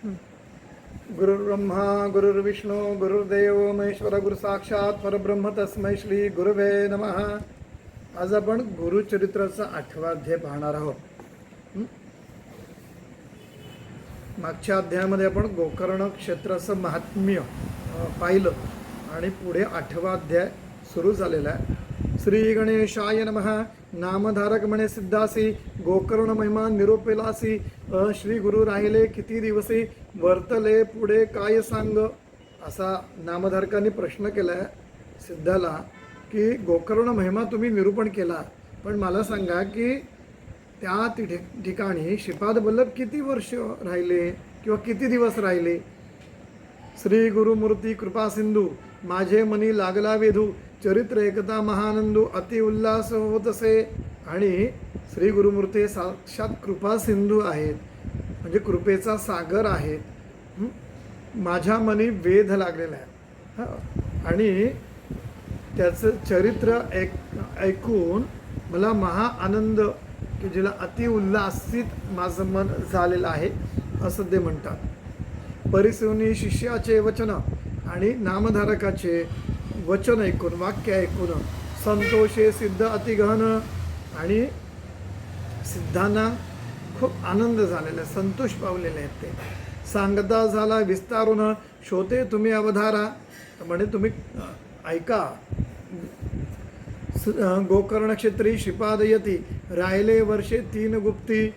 गुरुर्ब्रह्मा गुरुर्विष्णू गुरुर्देव महेश्वर गुरु साक्षात परब्रह्म तस्मै श्री गुरुवे नमः. आज आपण गुरुचरित्राचा 8वा अध्याय पाहणार आहोत. मागच्या अध्यायामध्ये आपण गोकर्ण क्षेत्राचं महात्म्य पाहिलं आणि पुढे 8वा अध्याय सुरू झालेला आहे. श्री गणेशाय नमः. नामधारक म्हणे सिद्धासी, गोकर्ण महिमा निरोपेलासी. श्री गुरु राहिले किती दिवसी, वर्तले पुढे काय सांग. असा नामधारकांनी प्रश्न केला आहे सिद्धाला की गोकर्ण महिमा तुम्ही निरूपण केला, पण मला सांगा की त्या ठिकाणी श्रीपाद वल्लभ किती वर्ष राहिले किंवा किती दिवस राहिले. श्री गुरुमूर्ती कृपा सिंधू, माझे मनी लागला वेधू. चरित्र एकता महानंदू, अति उल्हास होत असे. आणि श्री गुरुमूर्ती साक्षात कृपा सिंधू आहेत, म्हणजे कृपेचा सागर आहेत. माझ्या मनी वेध लागलेला आहे आणि त्याचं चरित्र ऐकून मला महा आनंद, की जिला अति उल्हासित माझं मन झालेलं आहे असं ते म्हणतात. परिसुनी शिष्याचे वचन आणि नामधारकाचे वचन ऐकून, वाक्य ऐकून संतोषे सिद्ध अतिगहन. आणि सिद्धांना खूप आनंद झालेला आहे, संतोष पावलेले आहेत ते. सांगता झाला विस्तारून, शोते तुम्ही अवधारा. म्हणजे तुम्ही ऐका. गोकर्ण क्षेत्री श्रीपाद यती, राहिले वर्षे 3 गुप्ती.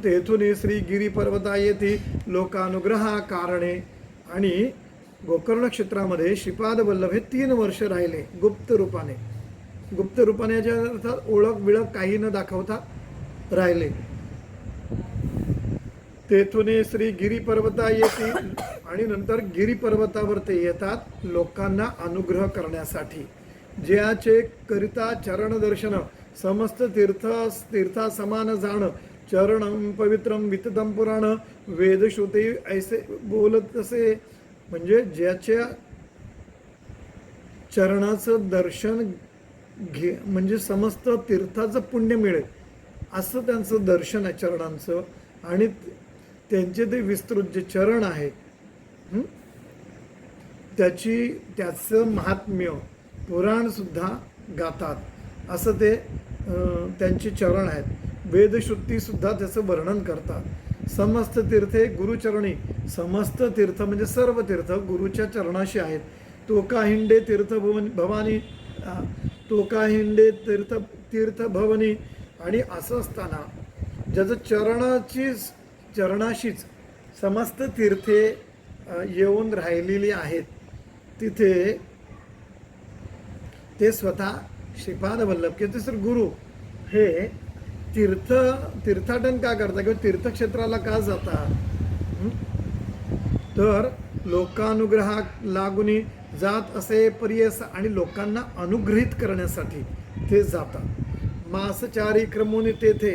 तेथून श्री गिरी पर्वता येती, लोकानुग्रहा कारणे. आणि गोकर्ण क्षेत्रामध्ये श्रीपाद वल्लभ हे 3 वर्ष राहिले गुप्त रूपाने. गुप्त रूपाने याच्या अर्थात ओळख बिळख काही न दाखवता राहिले. तेथून श्री गिरी पर्वता येते आणि नंतर गिरी पर्वतावर ते येतात लोकांना अनुग्रह करण्यासाठी. ज्याचे करिता चरण दर्शन, समस्त तीर्था समान जाण. चरणम पवित्रम विततम पुराण, वेदश्रुते ऐसे बोलत असे. म्हणजे ज्याच्या चरणाचं दर्शन म्हणजे समस्त तीर्थाचं पुण्य मिळेल असं त्यांचं दर्शन आहे चरणांचं. आणि त्यांचे ते विस्तृत जे चरण आहे त्याचं महात्म्य पुराणसुद्धा गातात असं ते त्यांचे चरण आहेत. वेदश्रुतीसुद्धा त्याचं वर्णन करतात. समस्त तीर्थे गुरुचरणी, समस्त तीर्थ म्हणजे सर्व तीर्थ गुरुच्या चरणाशी आहेत. तोकाहिंडे तीर्थ भवानी, तोकाहिंडे तीर्थ भवनी. आणि असं असताना ज्याचं चरणाशीच समस्त तीर्थे येऊन राहिलेली आहेत, तिथे ते स्वतः श्रीपाद वल्लभ की सर गुरु हे तीर्थाटन का करता किंवा तीर्थक्षेत्राला का जातात, तर लोकानुग्रहा लागुनी जात असे पर्यस. आणि लोकांना अनुग्रहित करण्यासाठी ते जातात. मासचारी क्रमोनी तेथे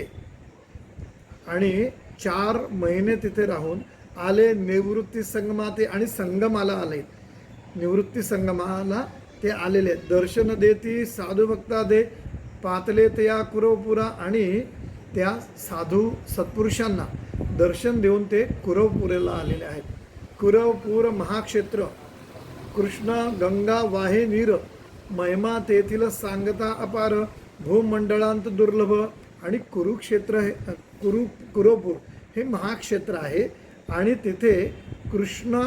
आणि 4 महिने तिथे राहून आले. निवृत्ती संगमाते आणि संगमाला आले. निवृत्ती संगमाला ते आलेले. दर्शन देती साधू भक्ता दे, पातले त्या कुरवपुरा. आणि त्या साधू सत्पुरुषांना दर्शन देऊन ते कुरवपुरेला आलेले आहेत. कुरवपूर महाक्षेत्र, कृष्ण गंगा वाहे नीर. महिमा तेथील सांगता अपार, भूमंडळांत दुर्लभ. आणि कुरुक्षेत्र हे कुरवपूर हे महाक्षेत्र आहे. आणि तिथे कृष्ण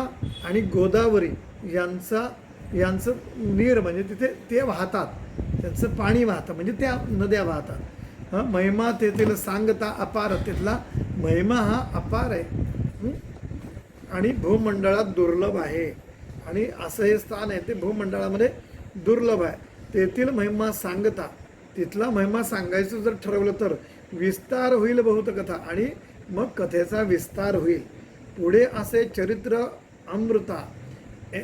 आणि गोदावरी यांचं नीर म्हणजे तिथे ते वाहतात, त्यांचं पाणी वाहतं, म्हणजे त्या नद्या वाहतात. महिमा तेथील सांगता अपार, तिथला महिमा हा अपार आहे आणि भूमंडळात दुर्लभ आहे. आणि असं हे स्थान आहे ते भूमंडळामध्ये दुर्लभ आहे. तेथील महिमा सांगता, तिथला महिमा सांगायचं जर ठरवलं तर विस्तार होईल बहुत कथा. आणि मग कथेचा विस्तार होईल. पुढे असे चरित्र अमृता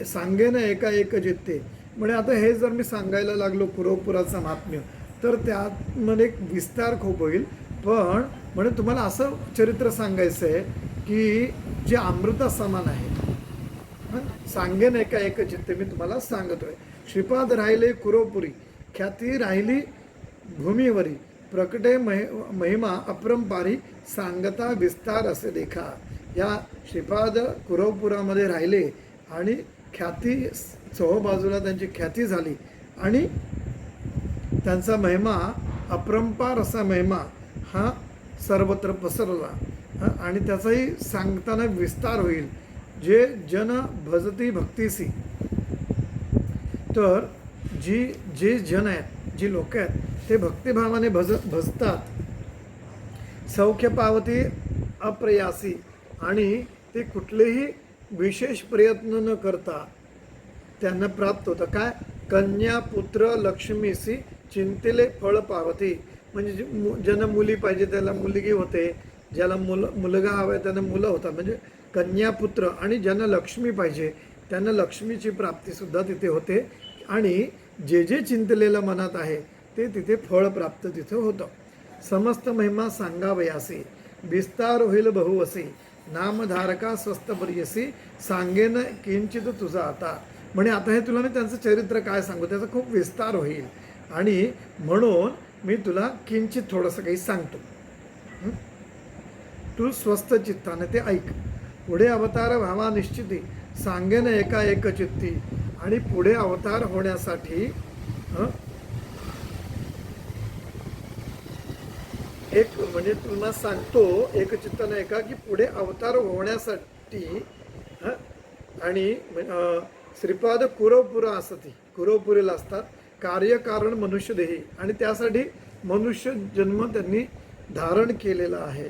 सांगेन एका एक जित्ते. म्हणजे आता हे जर मी सांगायला लागलो कुरवपुराचं महात्म्य, तर त्यामध्ये एक विस्तार खूप होईल. पण म्हणजे तुम्हाला असं चरित्र सांगायचं आहे की जे अमृता समान आहे. सांगेन एका एक चित्ते मी तुम्हाला सांगतोय. श्रीपाद राहिले कुरवपुरी, ख्याती राहिली भूमीवरी. प्रकटे महिमा अपरंपारी, सांगता विस्तार असे देखा. या श्रीपाद कुरवपुरामध्ये राहिले आणि ख्याती चोहोबाजूला त्यांची ख्याती झाली आणि त्यांचा महिमा अपरंपार असा महिमा हा सर्वत्र पसरला आणि त्याचाही सांगताना विस्तार होईल. जे जन भजती भक्तीसी, तर जे जन आहेत, जी लोक आहेत ते भक्तिभावाने भजतात. सौख्य पावती अप्रयासी, आणि ते कुठलेही विशेष प्रयत्न न करता त्यांना प्राप्त होतं. काय? कन्या पुत्र लक्ष्मीसी चिंतेले फळ पावती. म्हणजे ज्यांना मुली पाहिजे त्याला मुलगी होते, ज्याला मुलगा हवा आहे त्यांना मुलं होतात. म्हणजे कन्या पुत्र, आणि ज्यांना लक्ष्मी पाहिजे त्यांना लक्ष्मीची प्राप्तीसुद्धा तिथे होते. आणि जे जे चिंतलेलं मनात आहे ते तिथे फळ प्राप्त तिथं होतं. समस्त महिमा सांगावयासी, विस्तार होईल बहुवसी, नामधारका स्वस्त पर्यसी, सांगेन किंचित तुझा आता. म्हणे आता हे तुला मी त्यांचं चरित्र काय सांगू, त्याचा खूप विस्तार होईल आणि म्हणून मी तुला किंचित थोडंसं काही सांगतो. तू स्वस्थ चित्ताने ते ऐक. पुढे अवतार व्हावा निश्चिती, सांगेन एका एक चित्ती. आणि पुढे अवतार होण्यासाठी एक म्हणजे तुला सांगतो एक चित्ताने एका की पुढे अवतार होण्यासाठी आणि श्रीपाद कुरवपुरा असती, कुरवपुरीला असतात, कार्यकारण मनुष्य देही, आणि त्यासाठी मनुष्य जन्म त्यांनी धारण केलेला आहे.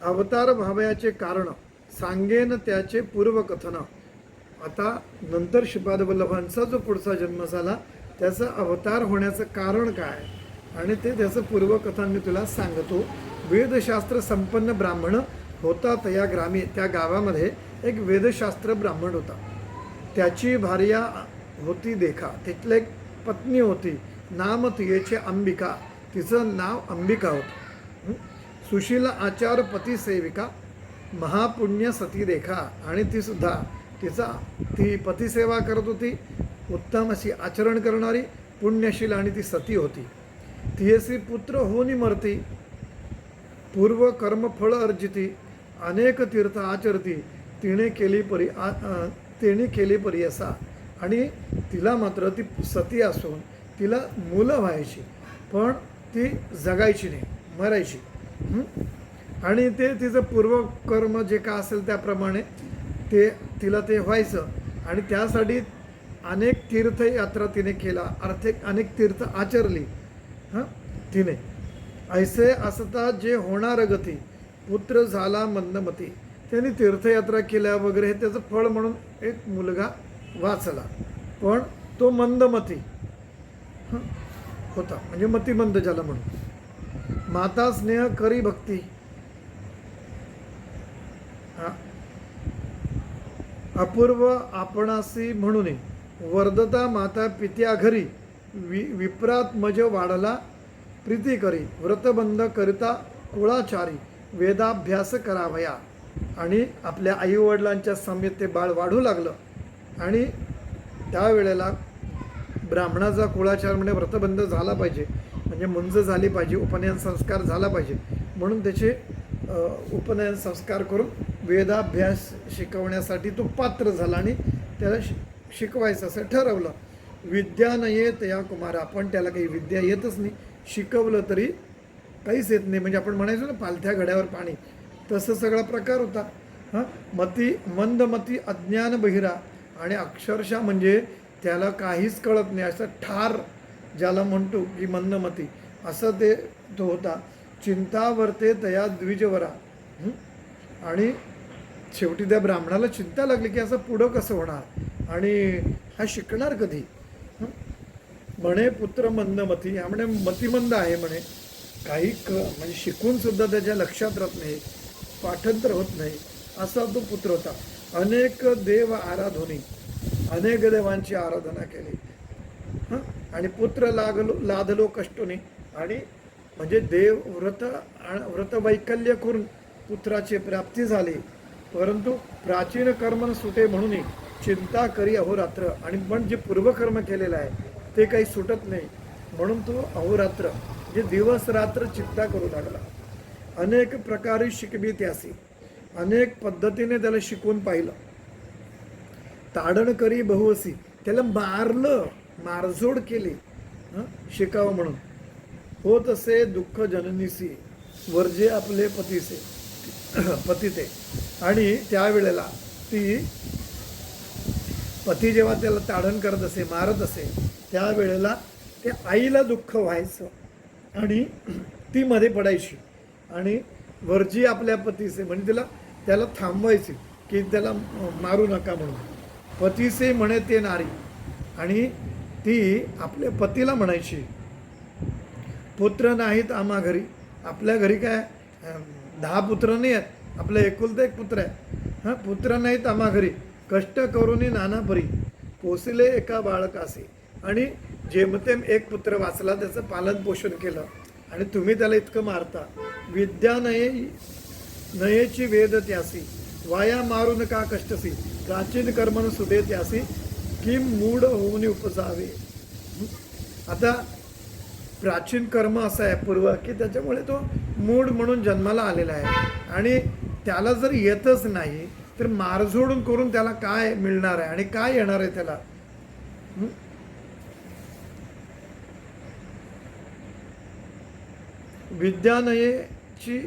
अवतार व्हावयाचे कारण सांगेन त्याचे पूर्वकथन. आता नंतर श्रीपाद वल्लभांचा जो पुढचा जन्म झाला त्याचं अवतार होण्याचं कारण काय आणि ते त्याचं पूर्वकथन मी तुला सांगतो. वेदशास्त्र संपन्न ब्राह्मण होता तया ग्रामी. त्या गावामध्ये एक वेदशास्त्र ब्राह्मण होता. त्याची भार्या होती देखा. तिथले एक पत्नी होती, नाम तिचे अंबिका. तिचं नाव अंबिका होतं. सुशील आचार पती सेविका, महापुण्य सती देखा. आणि ती पतिसेवा करत होती, उत्तम अशी आचरण करणारी, पुण्यशील, आणि ती सती होती. तियसी पुत्र होनी मरती, पूर्व कर्मफळ अर्जिती, अनेक तीर्थ आचरती, तिने केली परी असा. आणि तिला मात्र ती सती असून तिला मुलं व्हायची पण ती जगायची नाही, मरायची. आणि ते तिचं पूर्वकर्म जे का असेल त्याप्रमाणे तिला ते व्हायचं. आणि त्यासाठी अनेक तीर्थयात्रा तिने केला, अनेक तीर्थ आचरली तिने. ऐसे असता जे होणार गती, पुत्र झाला मंदमती. त्यांनी तीर्थयात्रा केल्या वगैरे, हे त्याचं फळ म्हणून एक मुलगा वाचला, पण तो मंदमती होता, म्हणजे मतिमंद ज्याला म्हणून. माता स्नेह करी भक्ती, अपूर्व आपणासी म्हणून वर्धता माता पित्या घरी, विप्रात मज वाढला प्रीती करी, व्रतबंध करिता कुळाचारी, वेदाभ्यास करावया. आणि आपल्या आईवडिलांच्या समेत ते बाळ वाढू लागलं. आणि त्यावेळेला ब्राह्मणाचा कुळाचार म्हणजे व्रतबंध झाला पाहिजे, म्हणजे मुंज झाली पाहिजे, उपनयन संस्कार झाला पाहिजे. म्हणून त्याचे उपनयन संस्कार करून वेदाभ्यास शिकवण्यासाठी तो पात्र झाला आणि त्याला शिकवायचं असं ठरवलं. विद्या न येत या कुमारा, पण त्याला काही विद्या येतच नाही, शिकवलं तरी काहीच येत नाही. म्हणजे आपण म्हणायचो ना पालथ्या घड्यावर पाणी, तसं सगळा प्रकार होता. मंदमती अज्ञान बहिरा, आणि अक्षरशः म्हणजे त्याला काहीच कळत नाही, असं ठार ज्याला म्हणतो की मंदमती, असं तो होता. चिंता वर्ते तया द्विजवरा. आणि शेवटी त्या ब्राह्मणाला चिंता लागली की असं पुढं कसं होणार आणि हा शिकणार कधी. म्हणे पुत्र मंदमती, म्हणे मतिमंद आहे म्हणे, काही म्हणजे शिकून सुद्धा त्याच्या लक्षात राहत नाही, पाठांतर होत नाही, असा तो पुत्र होता. अनेक देव आराधोनी, अनेक देवांची आराधना केली. आणि पुत्र लादलो कष्टोनी, आणि म्हणजे देव व्रतवैकल्य करून पुत्राची प्राप्ती झाली. परंतु प्राचीन कर्म सुटे म्हणून चिंता करी अहोरात्र. आणि पण जे पूर्वकर्म केलेलं आहे ते काही सुटत नाही. म्हणून तो अहोरात्र जे दिवस रात्र चिंता करू लागला. अनेक प्रकारे शिकवी त्यासी, अनेक पद्धतीने त्याला शिकवून पाहिलं. ताडण करी बहुअसी, त्याला मारलं, मारझोड केली शिकावं म्हणून. होत असे दुःख जननीसी, वर्जे आपले पतीसे पतिते. आणि त्यावेळेला ती पती जेव्हा त्याला ताडण करत असे, मारत असे, त्यावेळेला ते आईला दुःख व्हायचं आणि ती मध्ये पडायची आणि वर्जी आपल्या पतीसे म्हणजे त्याला थांबवायची की त्याला मारू नका म्हणून. पतीसे म्हणे ते नारी, आणि ती आपल्या पतीला म्हणायची पुत्र नाहीत आम्हा घरी. आपल्या घरी काय 10 पुत्र नाही आहेत, आपलं एकुलता एक पुत्र आहे. पुत्र नाहीत आम्हा घरी, कष्ट करूनी नाना परी, पोसले एका बाळकासे. आणि जेमतेम एक पुत्र वाचला, त्याचं पालन पोषण केलं आणि तुम्ही त्याला इतकं मारता. विद्या नयेची वेद त्यासी, वाया मारून का कष्टसी, प्राचीन कर्मन सुदे त्यासी, की मूढ होऊन उपजावे. आता प्राचीन कर्म असं आहे पूर्व की त्याच्यामुळे तो मूढ म्हणून जन्माला आलेला आहे आणि त्याला जर येतच नाही तर मारझोडून करून त्याला काय मिळणार आहे आणि काय येणार आहे त्याला. विद्यानयेची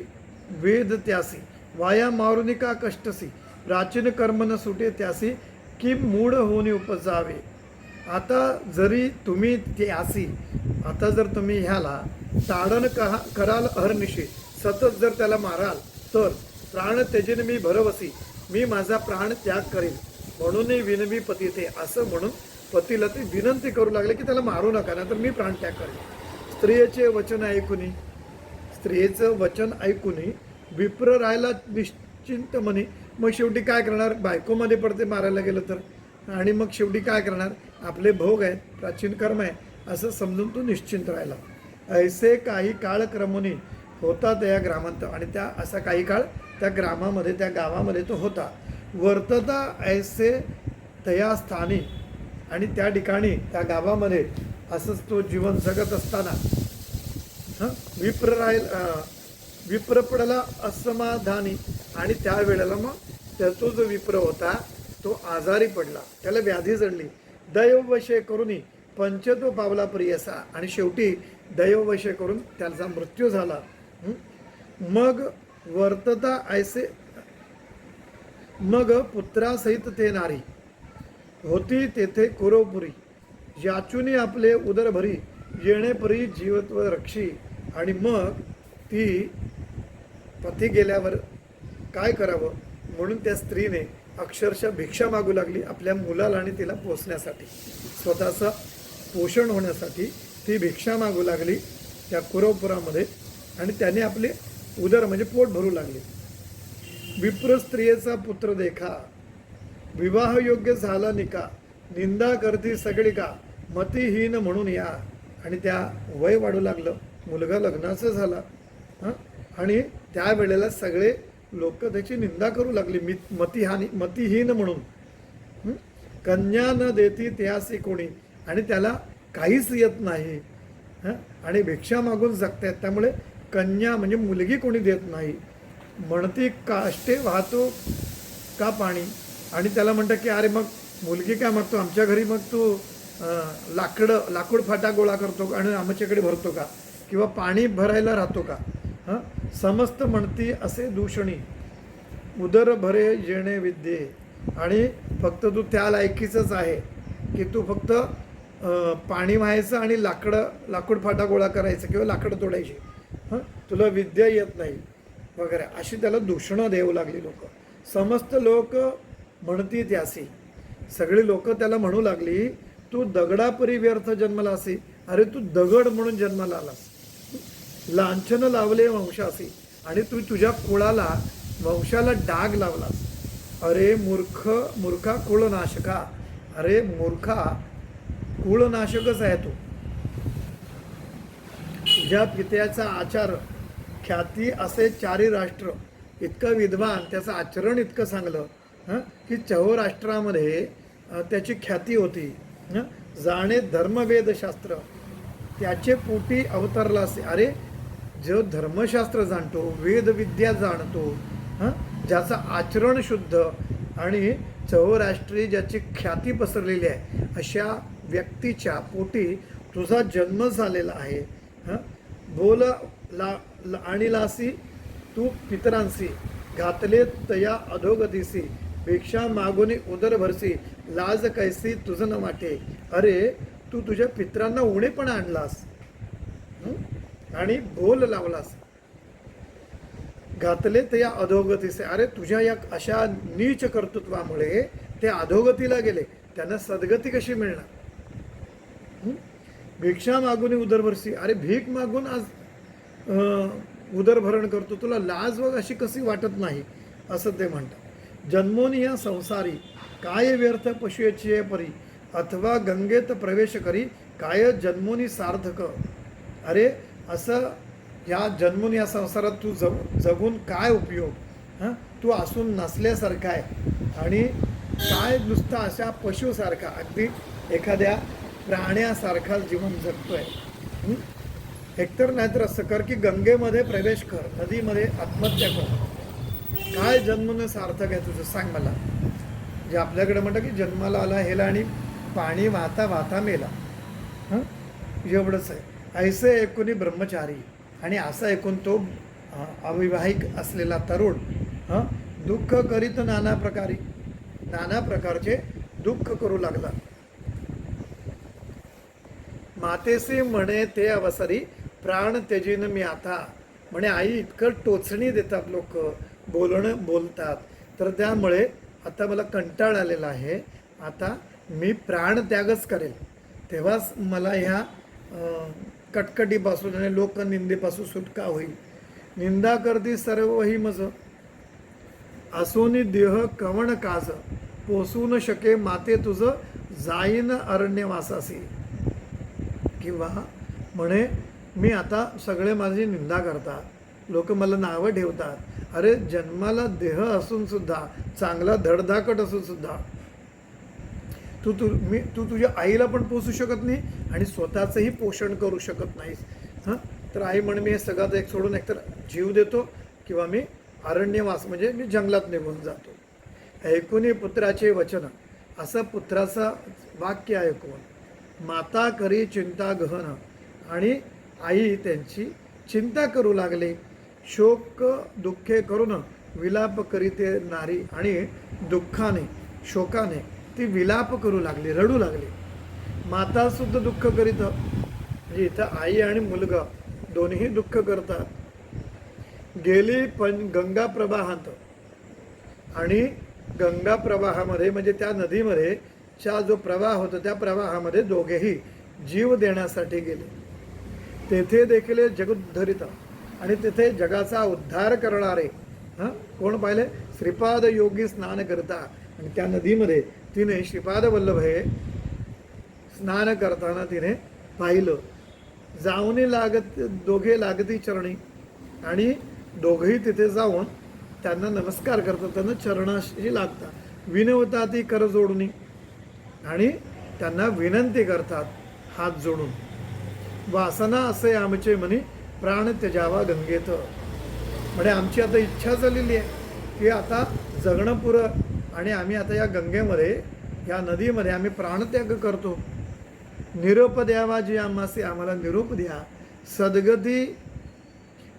वेद त्यासी, वाया मारुनिका कष्टसी, प्राचीन कर्म न सुटे त्यासी, की मूढ होऊन उपजावे. आता जरी तुम्ही त्यासी, आता जर तुम्ही ह्याला ताडण कराल अहर्निशी, सतत जर त्याला माराल तर प्राण त्यजेन मी भरवसी, मी माझा प्राण त्याग करेन म्हणून विनवी पती ते. असं म्हणून पतीला ते विनंती करू लागले की त्याला मारू नका, नाही तर मी प्राण त्याग करेन. स्त्रियेचे वचन ऐकूनी, स्त्रियेचं वचन ऐकूनी विप्र राहायला निश्चिंत म्हणे. मग शेवटी काय करणार, बायकोमध्ये पडते मारायला गेलं तर, आणि मग शेवटी काय करणार, आपले भोग आहेत, प्राचीन कर्म आहे असं समजून तो निश्चिंत राहिला. ऐसे काही काळ क्रमोनी होता त्या ग्रामांत, आणि त्या असा काही काळ त्या ग्रामामध्ये त्या गावामध्ये तो होता. वर्तता ऐसे तया स्थानी, आणि त्या ठिकाणी त्या गावामध्ये असंच तो जीवन जगत असताना विप्र पडला असमाधानी. आणि त्यावेळेला मग तो जो विप्र होता तो आजारी पडला, त्याला व्याधी जडली. दैववशे करूनी पंचतो पावला प्रियसा, आणि शेवटी दैववशे करून त्याचा मृत्यू झाला. मग वर्तता ऐसे, मग पुत्रासहित ते नारी होती तेथे कुरवपुरी, याचुनी आपले उदर भरी, येणेपरी जीवत्व रक्षी. आणि मग ती पती गेल्यावर काय करावं म्हणून त्या स्त्रीने अक्षरशः भिक्षा मागू लागली आपल्या मुलाला आणि तिला पोसण्यासाठी, स्वतःचं पोषण होण्यासाठी ती भिक्षा मागू लागली त्या कुरवपुरामध्ये, आणि त्याने आपले उदर म्हणजे पोट भरू लागले. विप्र स्त्रियेचा पुत्र देखा, विवाह योग्य झाला निका, निंदा करती सगळी का, मतिहीन म्हणून या. आणि त्या वय वाढू लागलं, मुलगा लग्नाचं झाला आणि त्यावेळेला सगळे लोक त्याची निंदा करू लागली मतिहीन म्हणून. कन्या न देती त्यासी कोणी, आणि त्याला काहीच येत नाही आणि भिक्षा मागून जगतायत, त्यामुळे कन्या म्हणजे मुलगी कोणी देत नाही. म्हणती काष्टे वाहतो का पाणी, आणि त्याला म्हणतं की अरे मग मुलगी काय मागतो, आमच्या घरी मग तू लाकूड फाटा गोळा करतो आणि आमच्याकडे भरतो का, किंवा पाणी भरायला राहतो का. समस्त म्हणती असे दूषणी, उदर भरे येणे विद्ये. आणि फक्त तू त्या लायकीचंच आहे की तू फक्त पाणी व्हायचं आणि लाकूड फाटा गोळा करायचं किंवा लाकडं तोडायची, तुला विद्या येत नाही वगैरे, अशी त्याला दूषणं देऊ लागली लोक. समस्त लोक म्हणती त्यासी, सगळी लोक त्याला म्हणू लागली तू दगडापरी व्यर्थ जन्माला असे, अरे तू दगड म्हणून जन्माला आलास. लांछन लावले वंशासी, आणि तू तुझ्या कुळाला वंशाला डाग लावलास. अरे मूर्खा कुळनाशका, अरे मूर्खा कुळनाशकच आहे तू. तुझ्या पित्याचा आचार ख्याती असे चारी राष्ट्र, इतकं विद्वान, त्याचं आचरण इतकं चांगलं की चौराष्ट्रामध्ये त्याची ख्याती होती. जाणे धर्मवेदशास्त्र, त्याचे पोटी अवतरला असे. अरे जो धर्मशास्त्र जाणतो, वेदविद्या जाणतो, हां, ज्याचं आचरण शुद्ध आणि चौराष्ट्रीय ज्याची ख्याती पसरलेली आहे, अशा व्यक्तीच्या पोटी तुझा जन्म झालेला आहे. हां, बोल आणि लासी तू पितरांसी, घातले तया अधोगतीसी, भिक्षा मागुनी उदर भरसी, लाज कैसी तुझं न वाटे. अरे तू तुझ्या पितरांना उणे पण आणलास आणि बोल लावलास. घातले ते या अधोगतीचे. अरे तुझ्या या अशा नीच कर्तृत्वामुळे ते अधोगतीला गेले, त्यांना सद्गती कशी मिळणार? भिक्षा मागून उदरभरसी. अरे भीक मागून आज उदरभरण करतो, तुला लाज वग अशी कशी वाटत नाही, असं ते म्हणतात. जन्मोनी या संसारी काय व्यर्थ पशुचे परी, अथवा गंगेत प्रवेश करी काय जन्मोनी सार्थक. अरे असं या जन्मून या संसारात तू जगून काय उपयोग? हां, तू असून नसल्यासारखा आहे आणि काय नुसता अशा पशुसारखा, अगदी एखाद्या प्राण्यासारखा जीवन जगतोय. एकतर नाहीतर असं कर की गंगेमध्ये प्रवेश कर, नदीमध्ये आत्महत्या कर. काय जन्मून सार्थक आहे तुझं, सांग मला. जे आपल्याकडे म्हणतं की जन्माला आला हेला आणि पाणी वाहता वाहता मेला. हां, एवढंच आहे. ऐसे ऐकून ब्रह्मचारी, आणि असा ऐकून तो अविवाहिक असलेला तरुण दुःख करीत नाना प्रकारे, नाना प्रकारचे दुःख करू लागला. मातेसे म्हणे ते अवसरी, प्राण त्यजीन मी आता. म्हणे आई इतकं टोचणी देतात लोक, बोलतात, तर त्यामुळे आता मला कंटाळ आलेला आहे, आता मी प्राणत्यागच करेल. तेव्हाच मला ह्या कटकटीपासून आणि लोकनिंदेपासून सुटका होईल. निंदा करती सर्व ही मज, असोनी देह कवण काज, पोसू न शके माते तुझं, जाईन अरण्यवासासी. किंवा म्हणे मी आता सगळे माझी निंदा करतात, लोक मला नावं ठेवतात. अरे जन्माला देह असून सुद्धा, चांगला धडधाकट असून सुद्धा तू तुझ्या आईला पण पोसू शकत नाही आणि स्वतःचंही पोषण करू शकत नाहीस. हां, तर आई म्हणे मी हे सगळं एक सोडून एकतर जीव देतो किंवा मी अरण्यवास म्हणजे मी जंगलात निघून जातो. ऐकून पुत्राचे वचन, असं पुत्राचं वाक्य ऐकून माता करी चिंता गहन, आणि आई त्यांची चिंता करू लागले. शोक दुःखे करून विलाप करीते नारी, आणि दुःखाने शोकाने ती विलाप करू लागली, रडू लागली. माता सुद्धा दुःख करीत, म्हणजे इथं आई आणि मुलगा दोन्ही दुःख करतात. गेली गंगा प्रवाहात, आणि गंगा प्रवाहामध्ये म्हणजे त्या नदीमध्ये च्या जो प्रवाह होता त्या प्रवाहामध्ये दोघेही जीव देण्यासाठी गेले. तेथे देखील जगोद्धरित, आणि तिथे जगाचा उद्धार करणारे कोण पाहिले? श्रीपाद योगी स्नान करता. आणि त्या नदीमध्ये तिने श्रीपाद वल्लभ हे स्नान करताना तिने पाहिलं. जाऊन दोघे लागती चरणी, आणि दोघेही तिथे जाऊन त्यांना नमस्कार करतात, त्यांना चरणाशी लागतात. विनवता ती कर जोडून, आणि त्यांना विनंती करतात हात जोडून. वासना असे आमचे मनी, प्राण त्यजावा गंगेत. म्हणजे आमची आता इच्छा झालेली आहे की आता जगणं पुरं, आणि आम्ही आता या गंगेमध्ये, या नदीमध्ये आम्ही प्राणत्याग करतो. निरोप द्यावा जी आम्हासी, आम्हाला निरोप द्या. सद्गती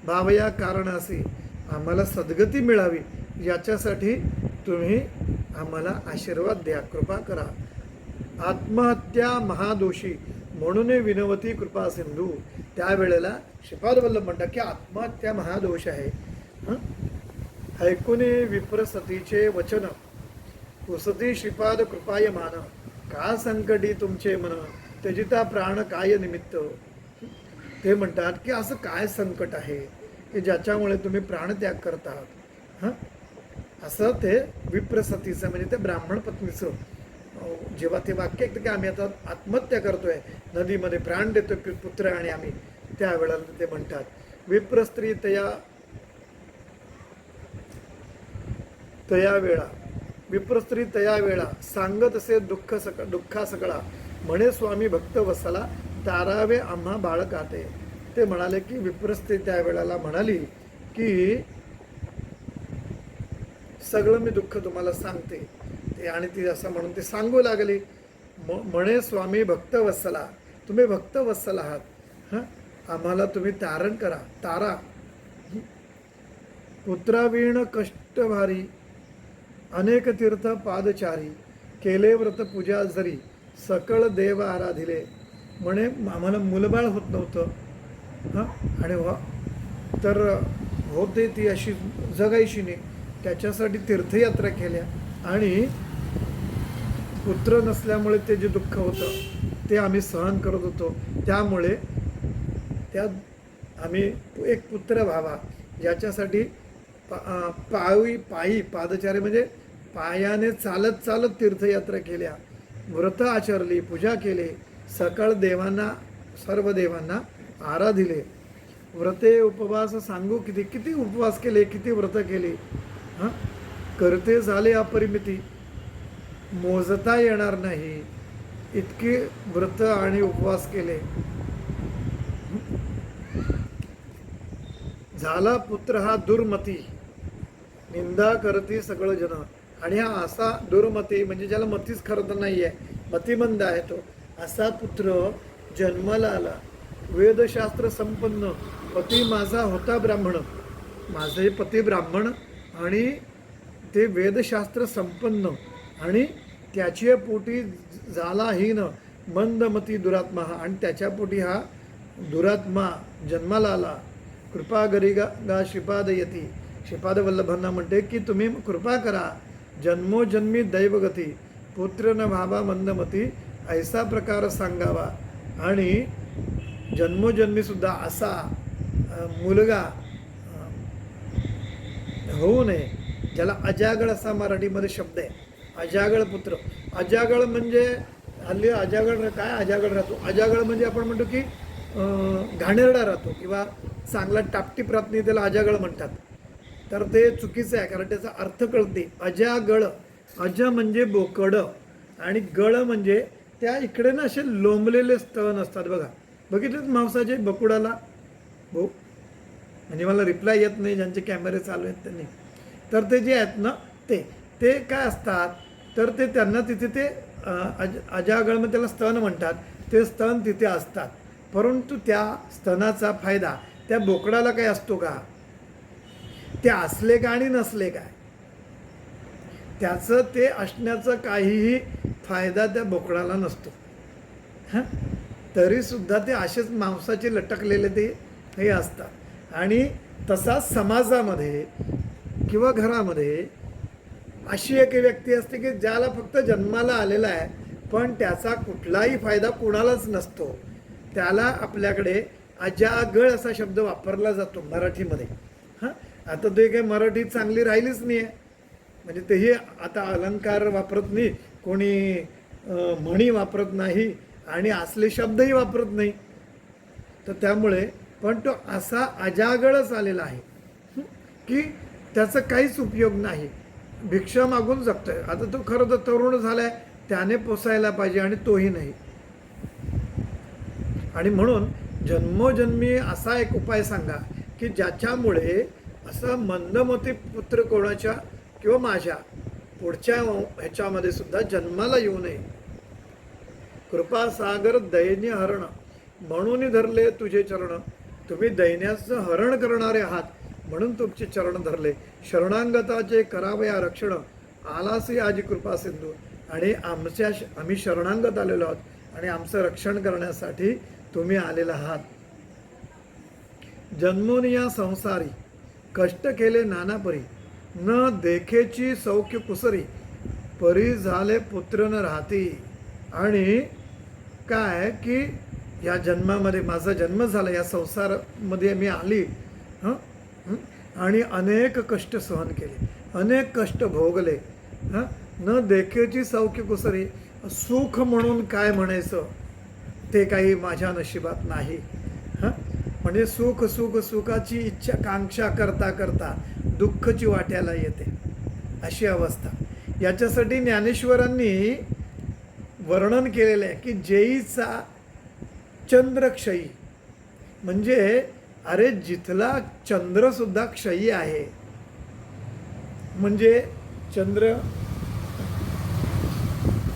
भावया कारणासी, आम्हाला सद्गती मिळावी याच्यासाठी तुम्ही आम्हाला आशीर्वाद द्या, कृपा करा. आत्महत्या महादोषी म्हणून विनवती कृपा सिंधू. त्यावेळेला श्रीपाद वल्लभ म्हणतात की आत्महत्या महादोष आहे. ऐकून विप्रसतीचे वचन, उसती श्रीपाद कृपाय मान, का संकटी तुमचे मन, त्यजिता प्राण काय निमित्त. ते म्हणतात की असं काय संकट आहे की ज्याच्यामुळे तुम्ही प्राणत्याग करतात. हां, असं ते विप्रसतीचं म्हणजे ते ब्राह्मण पत्नीचं जेव्हा ते वाक्य ऐकतं की आम्ही आता आत्महत्या करतोय, नदीमध्ये प्राण देतोय पुत्र आणि आम्ही, त्यावेळेला ते म्हणतात विप्रस्त्री विप्रस्त्री तया वेळा सांगत असे दुःखा सकळा, म्हणे स्वामी भक्त वसला तारावे आम्हा बाळकाते. ते म्हणाले की विप्रस्ते त्यावेळेला म्हणाली की सगळं मी दुःख तुम्हाला सांगते. ते आणि ती असं म्हणून ते सांगू लागली. म्हणे स्वामी भक्तवत्सला, तुम्ही भक्तवत्सल आहात, हां, आम्हाला तुम्ही तारण करा, तारा. पुत्रावीण कष्टभारी अनेक तीर्थ पादचारी, केले व्रत पूजा जरी सकळ देव आराधिले. म्हणे आम्हाला मुलबाळ होत नव्हतं, हां, आणि तर होते ती अशी जगायची नाही, त्याच्यासाठी तीर्थयात्रा केल्या आणि पुत्र नसल्यामुळे ते जे दुःख होतं ते आम्ही सहन करत होतो. त्यामुळे त्या आम्ही एक पुत्र व्हावा ज्याच्यासाठी पायी पादचारी म्हणजे पायाने चालत चालत तीर्थयात्रा केल्या, व्रत आचरली, पूजा केले, सकळ देवांना सर्व देवांना आराधिले. व्रते उपवास सांगू किती किती उपवास केले, किती व्रत केले, हां, करते झाले अपरिमिती, मोजता येणार नाही इतके व्रत आणि उपवास केले. झाला पुत्र हा दुर्मती, निंदा करती सगळं जन. आणि हा असा दुर्मती म्हणजे ज्याला मतीच खरं तर नाही आहे, मतिमंद आहे तो, असा पुत्र जन्माला आला. वेदशास्त्र संपन्न, पती माझा होता ब्राह्मण, माझे पती ब्राह्मण आणि ते वेदशास्त्र संपन्न, आणि त्याच्या पोटी झाला हीन मंदमती दुरात्मा, आणि त्याच्या पोटी हा दुरात्मा जन्माला आला. कृपा गरिगा श्रीपाद यती, श्रीपाद वल्लभांना म्हणते की तुम्ही कृपा करा, जन्मोजन्मी दैवगती, पुत्र न भावा मंदमती, ऐसा प्रकार सांगावा. आणि जन्मोजन्मी सुद्धा असा मुलगा होऊ नये, ज्याला अजागळ असा मराठीमध्ये शब्द आहे, अजागळ पुत्र. अजागळ म्हणजे हल्ली अजागळ काय, अजागळ राहतो, अजागळ म्हणजे आपण म्हणतो की घाणेरडा राहतो किंवा चांगला टापटीप राहत नाही, त्याला अजागळ म्हणतात. तर ते चुकीचं आहे, कारण त्याचा अर्थ कळते. अजागळ, अज म्हणजे बोकड आणि गळ म्हणजे त्या इकडे ना असे लोंबलेले स्तन असतात बघा, बघितलेत मांसाचे बकुडाला हो, म्हणजे मला रिप्लाय येत नाही ज्यांचे कॅमेरे चालू आहेत त्यांनी. तर ते जे आहेत ना ते काय असतात, तर ते त्यांना तिथे ते अजागळमध्ये त्याला स्तन म्हणतात, ते स्तन तिथे असतात. परंतु त्या स्तनाचा फायदा त्या बोकडाला काय असतो का, ते असले का आणि नसले काय, त्याचं ते असण्याचा काहीही फायदा त्या बोकडाला नसतो. हां, तरीसुद्धा ते असेच मांसाचे लटकलेले ते हे असतात. आणि तसाच समाजामध्ये किंवा घरामध्ये अशी एक व्यक्ती असते की ज्याला फक्त जन्माला आलेला आहे, पण त्याचा कुठलाही फायदा कुणालाच नसतो. त्याला आपल्याकडे अजागळ असा शब्द वापरला जातो मराठीमध्ये. हां, आता ते काही मराठी चांगली राहिलीच नाही आहे, म्हणजे तेही आता अलंकार वापरत नाही कोणी, म्हणी वापरत नाही आणि असले शब्दही वापरत नाही. तर त्यामुळे पण तो असा अजागळच आलेला आहे की त्याचा काहीच उपयोग नाही, भिक्षा मागून जगतोय. आता तो खरं तर तरुण झालाय, त्याने पोसायला पाहिजे आणि तोही नाही. आणि म्हणून जन्मोजन्मी असा एक उपाय सांगा की ज्याच्यामुळे असं मंदमती पुत्र कोणाच्या किंवा माझ्या पुढच्या ह्याच्यामध्ये सुद्धा जन्माला येऊ नये. कृपासागर दैन्य हरण, म्हणून धरले तुझे चरण, तुम्ही दैन्याचं हरण करणारे आहात म्हणून तुमचे चरण धरले. शरणांगताचे करावया रक्षण, आलासी आजी कृपा सिंधू. आणि आम्ही शरणांगत आलेलो आहोत आणि आमचं रक्षण करण्यासाठी तुम्ही आलेला आहात. जन्मोन या संसारी कष्ट केले नानापरी, न देखेची सौख्य कुसरी, परी झाले पुत्र न राहती. आणि काय की या जन्मामध्ये माझा जन्म झाला, या संसारामध्ये मी आली, हं, आणि अनेक कष्ट सहन केले, अनेक कष्ट भोगले. हां, न देखेची सौख्य कुसरी, सुख म्हणून काय म्हणायचं ते काही माझ्या नशिबात नाही. हां, म्हणजे सुख सुख सुखाची इच्छा कांक्षा करता करता दुःखची वाट्याला येते, अशी अवस्था. याच्यासाठी ज्ञानेश्वरांनी वर्णन केलेलं आहे की जेईचा चंद्रक्षयी म्हणजे अरे जिथला चंद्र सुद्धा क्षयी आहे, म्हणजे चंद्र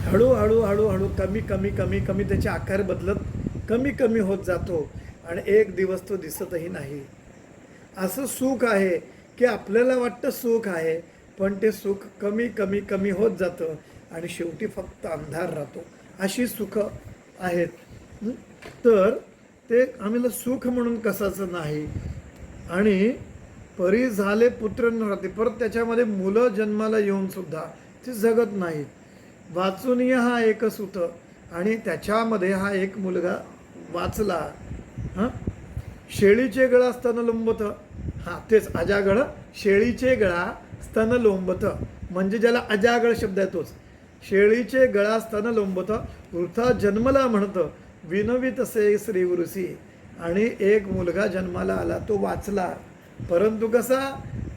हळूहळू हळूहळू कमी कमी कमी कमी त्याचे आकार बदलत कमी कमी होत जातो आणि एक दिवस तो दिसतही नाही. असं सुख आहे की आपल्याला वाटतं सुख आहे, पण ते सुख कमी कमी कमी होत जातं आणि शेवटी फक्त अंधार राहतो. अशी सुख आहेत. तर ते आम्हाला सुख म्हणून कसाचं नाही. आणि परी झाले पुत्र न राहते, परत त्याच्यामध्ये मुलं जन्माला येऊन सुद्धा ते जगत नाहीत. वाचुनीय हा एक सुत आणि त्याच्यामध्ये हा एक मुलगा वाचला. हां, शेळीचे गळा स्तन लोंबत, हां तेच अजागळ, शेळीचे गळा स्तन लोंबत, म्हणजे ज्याला अजागळ शब्द आहे तोच. शेळीचे गळा स्तन लोंबत वृथा जन्मला म्हणतं विनवी तसे श्री गुरुसी. आणि एक मुलगा जन्माला आला, तो वाचला, परंतु कसा,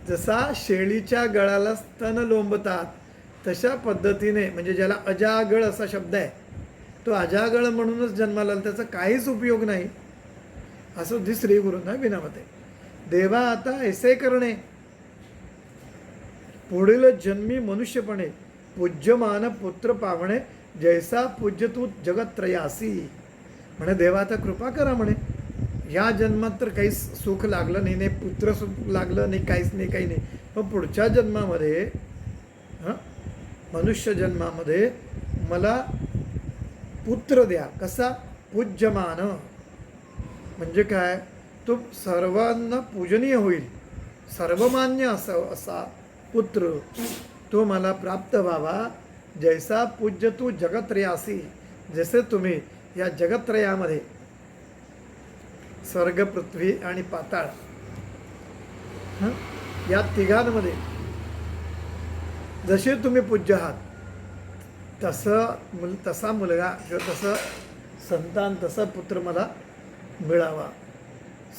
जसा शेळीच्या गळाला स्तन लोंबतात तशा पद्धतीने, म्हणजे ज्याला अजागळ असा शब्द आहे तो अजागळ म्हणूनच जन्माला आला, त्याचा काहीच उपयोग नाही. असं दी श्री गुरूंना विनवते. देवा आता ऐसे करणे पुढील जन्मी मनुष्यपणे पूज्यमान पुत्र पावणे जैसा पूज्य तू जगत्रयासी. म्हणे देवा आता कृपा करा म्हणे, या जन्मात तर काही सुख लागलं नाही, नाही पुत्र सुख लागलं नाही, काहीच नाही, काही नाही, पण पुढच्या जन्मामध्ये मनुष्य जन्मामध्ये मला पुत्र द्या. कसा, पूज्यमान म्हणजे काय, तो सर्वांना पूजनीय होईल, सर्वमान्य असा पुत्र तो मला प्राप्त व्हावा. जैसा पूज्य तू जगत्रयासी, जसे तुम्ही या जगत्रयामध्ये स्वर्ग, पृथ्वी आणि पाताळ या तिघांमध्ये जसे तुम्ही पूज्य आहात, तसा मुलगा किंवा तसं संतान, तसा पुत्र मला मिळावा.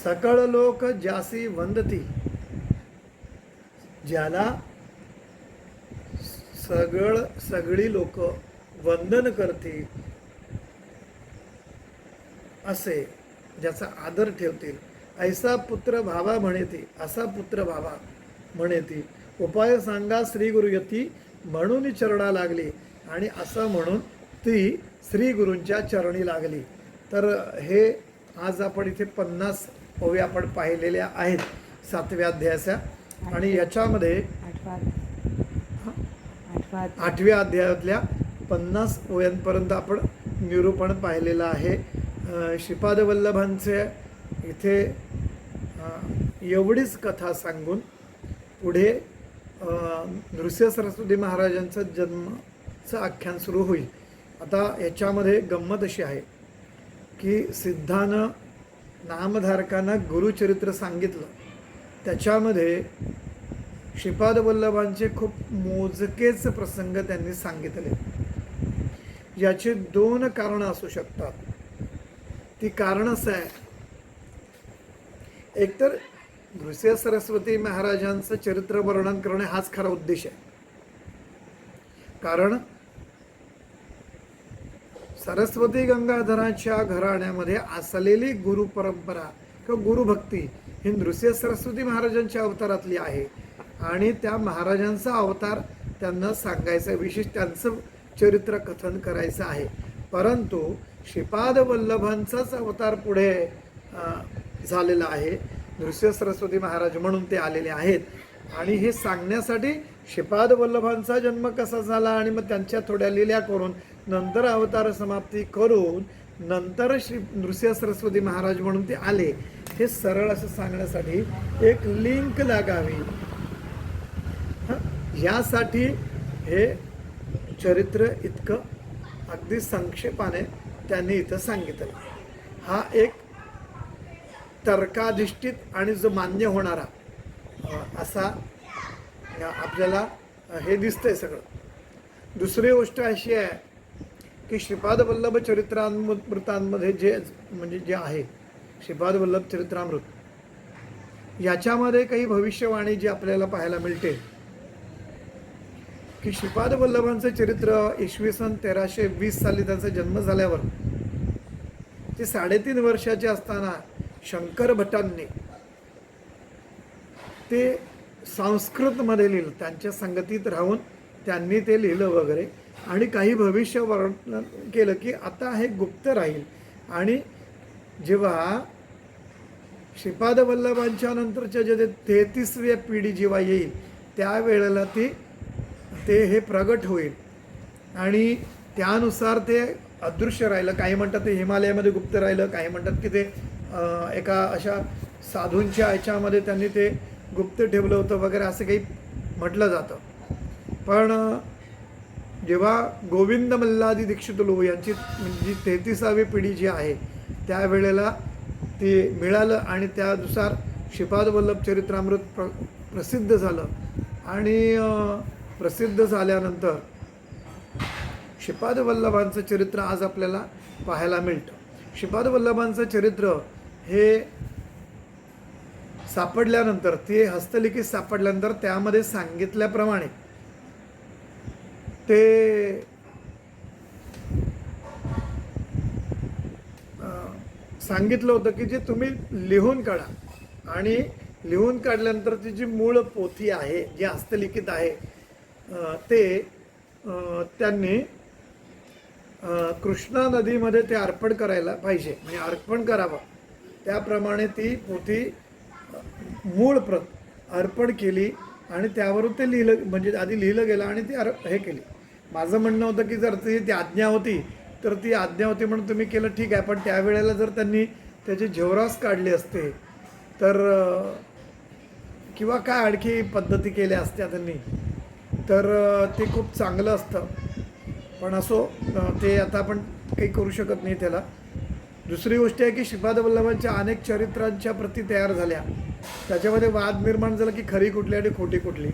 सकळ लोक ज्यासी वंदती, ज्याला सगळी लोक वंदन करतील, असे ज्याचा आदर ठेवतील, ऐसा पुत्र भावा म्हणेती, असा पुत्र भावा म्हणेती. उपाय सांगा श्री गुरुयती, म्हणून चरणा लागली, आणि असं म्हणून ती श्री गुरूंच्या चरणी लागली. तर हे आज आपण इथे 50 ओव्या आपण पाहिलेल्या आहेत 7व्या अध्यायाच्या, आणि याच्यामध्ये 8व्या अध्यायातल्या 50 ओव्यांपर्यंत आपण निरूपण पाहिलेलं आहे. श्रीपाद वल्लभांचे इथे एवढीच कथा सांगून पुढे नृसिंह सरस्वती महाराजांचं जन्माचं आख्यान सुरू होईल. आता याच्यामध्ये गंमत अशी आहे की सिद्धानं नामधारकांना गुरुचरित्र सांगितलं, त्याच्यामध्ये श्रीपाद वल्लभांचे खूप मोजकेच प्रसंग त्यांनी सांगितले. याची 2 कारणं असू शकतात. ती कारण असं आहे, एकतर नृसिंह सरस्वती महाराजांचं चरित्र वर्णन करणे हाच खरा उद्देश आहे. कारण सरस्वती गंगाधरांच्या घराण्यामध्ये असलेली गुरु परंपरा किंवा गुरुभक्ती ही नृसिंह सरस्वती महाराजांच्या अवतारातली आहे, आणि त्या महाराजांचा अवतार त्यांना सांगायचा, विशेष त्यांचं चरित्र कथन करायचं आहे. परंतु श्रीपाद वल्लभांचाच अवतार पुढे झालेला आहे, नृसिंह सरस्वती महाराज म्हणून ते आलेले आहेत. आणि हे सांगण्यासाठी श्रीपाद वल्लभांचा जन्म कसा झाला आणि मग त्यांच्या थोड्या लीला करून नंतर अवतार समाप्ती करून नंतर श्री नृसिंह सरस्वती महाराज म्हणून ते आले, हे सरळ असं सांगण्यासाठी एक लिंक लागावी, यासाठी हे चरित्र इतकं अगदी संक्षेपाने त्यांनी इथं सांगितलं. हा एक तर्काधिष्ठित आणि जो मान्य होणारा असा आपल्याला हे दिसतंय सगळं. दुसरी गोष्ट अशी आहे की श्रीपाद वल्लभ चरित्रामृतांमध्ये जे आहे श्रीपाद वल्लभ चरित्रामृत, याच्यामध्ये काही भविष्यवाणी जी आपल्याला पाहायला मिळते की श्रीपाद वल्लभांचं चरित्र इसवी सन 1320 साली त्यांचा जन्म झाल्यावर ते 3.5 वर्षाचे असताना शंकर भटांनी ते संस्कृतमध्ये लिहिलं, त्यांच्या संगतीत राहून त्यांनी ते लिहिलं वगैरे, आणि काही भविष्य वर्णन केलं की आता हे गुप्त राहील, आणि जेव्हा श्रीपाद वल्लभांच्या नंतरच्या जे 33वी पिढी जेव्हा येईल त्यावेळेला ते हे प्रगट होईल, आणि त्यानुसार ते अदृश्य राहिलं. काही म्हणतात ते हिमालयामध्ये गुप्त राहिलं, काही म्हणतात की ते एका अशा साधूंच्या ह्याच्यामध्ये त्यांनी ते गुप्त ठेवलं होतं वगैरे, असं काही म्हटलं जातं. पण जेव्हा गोविंद मल्लादी दीक्षितुलू यांची म्हणजे 33वी पिढी जी आहे त्यावेळेला ते मिळालं, आणि त्यानुसार श्रीपाद वल्लभ चरित्रामृत प्रसिद्ध झालं, आणि प्रसिद्ध झाल्यानंतर श्रीपाद वल्लभांचं चरित्र आज आपल्याला पाहायला मिळतं. श्रीपाद वल्लभांचं चरित्र हे सापडल्यानंतर, ते हस्तलिखित सापडल्यानंतर त्यामध्ये सांगितल्याप्रमाणे ते सांगितलं होतं की जे तुम्ही लिहून काढा, आणि लिहून काढल्यानंतर ती जी मूळ पोथी आहे, जी हस्तलिखित आहे, ते त्यांनी कृष्णा नदीमध्ये ते अर्पण करायला पाहिजे, म्हणजे अर्पण करावं. त्याप्रमाणे ती पोथी मूळ प्रत अर्पण केली, आणि त्यावरून ते लिहिलं, म्हणजे आधी लिहिलं गेलं आणि ती हे केली. माझं म्हणणं होतं की जर ती आज्ञा होती तर ती आज्ञा होती म्हणून तुम्ही केलं, ठीक आहे, पण त्यावेळेला जर त्यांनी त्याचे झेवरास काढले असते तर, किंवा काय आणखी पद्धती केल्या असत्या त्यांनी, तर ते खूप चांगलं असतं. पण असो, ते आता आपण काही करू शकत नाही त्याला. दुसरी गोष्ट आहे की श्रीपाद वल्लभांच्या अनेक चरित्रांच्या प्रती तयार झाल्या, त्याच्यामध्ये वाद निर्माण झाला की खरी कुठली आणि खोटी कुठली.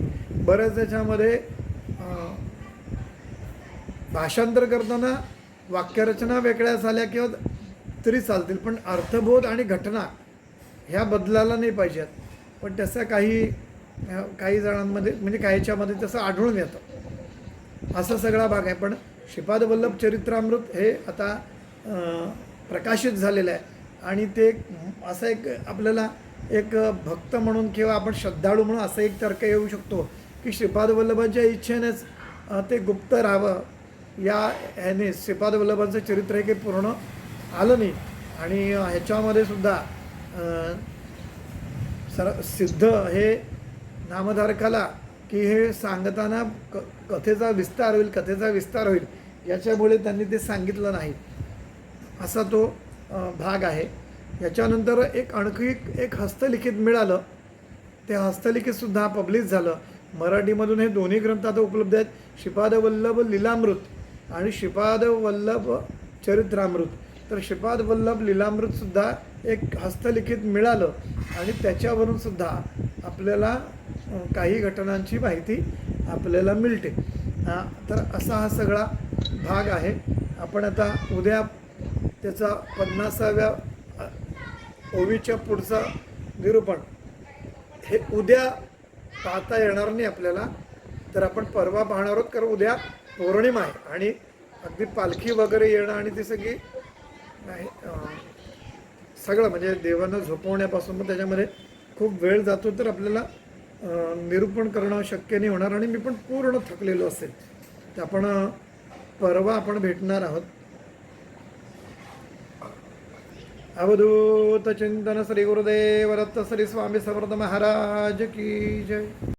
बऱ्याच त्याच्यामध्ये भाषांतर करताना वाक्यरचना वेगळ्या झाल्या किंवा तरी चालतील, पण अर्थबोध आणि घटना ह्या बदलायला नाही पाहिजेत. पण तसं काही जणांमध्ये म्हणजे काहीच्यामध्ये तसं आढळून येतं. असा सगळा भाग आहे. पण श्रीपाद वल्लभ चरित्रामृत हे आता प्रकाशित झालेलं आहे, आणि ते असं एक आपल्याला एक भक्त म्हणून किंवा आपण श्रद्धाळू म्हणून असं एक तर्क येऊ शकतो की श्रीपाद वल्लभांच्या इच्छेनेच ते गुप्त राहावं. या ह्याने श्रीपाद वल्लभांचं चरित्र हे काही पूर्ण आलं नाही, आणि ह्याच्यामध्ये सुद्धा सिद्ध हे नामधारकाला की हे सांगताना कथेचा विस्तार होईल याच्यामुळे त्यांनी ते सांगितलं नाही, असा तो भाग आहे. याच्यानंतर आणखी एक हस्तलिखित मिळालं, ते हस्तलिखितसुद्धा पब्लिश झालं. मराठीमधून हे दोन्ही ग्रंथ आता उपलब्ध आहेत, श्रीपाद वल्लभ लीलामृत आणि श्रीपाद वल्लभ चरित्रामृत. तर श्रीपाद वल्लभ लीलामृतसुद्धा एक हस्तलिखित मिळालं, आणि त्याच्यावरून सुद्धा आपल्याला काही घटनांची माहिती आपल्याला मिळते. तर असा हा सगळा भाग आहे. आपण आता उद्या त्याचा 50व्या ओवीच्या पुढचं निरूपण हे उद्या पाहता येणार नाही आपल्याला, तर आपण परवा पाहणार आहोत, कारण उद्या पौर्णिमा आहे आणि अगदी पालखी वगैरे येणं आणि ती सगळी सगळं म्हणजे देवांना झोपवण्यापासून मग त्याच्यामध्ये खूप वेळ जातो, तर आपल्याला निरूपण करणं शक्य नाही होणार, आणि मी पण पूर्ण थकलेलो असेल. तर आपण परवा आपण भेटणार आहोत. अवधूत चिंतन श्री गुरुदेव दत्त श्री स्वामी समर्थ महाराज की जय.